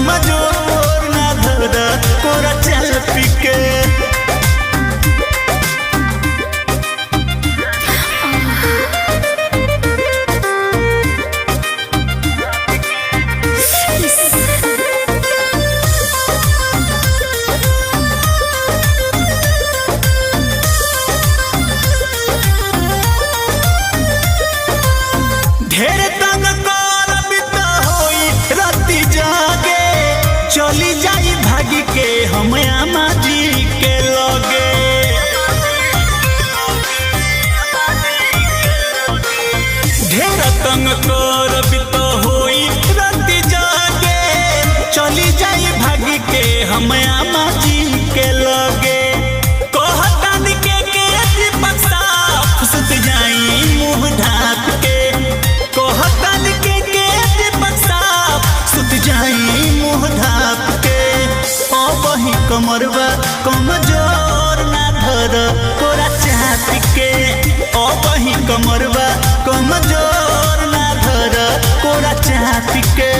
कमजोर ना धर कोरा चल पिके। ढेर तंग करब त होई राती जागे, चली जाई भागी के हम आमा जी के लगे। ढेर तंग करब त होई राती जागे, चली जाई भागी के हम आमा जी के लगे। कहतानी के दीपक साफ सुत जाई मुँह ढाप के। कहतन के दीपक साफ सुत जाई मुँह ढाप के। वही कमरवा कमजोर ना धर कोरा चाप के। वही कमरवा कमजोर ना धर कोरा चाप के।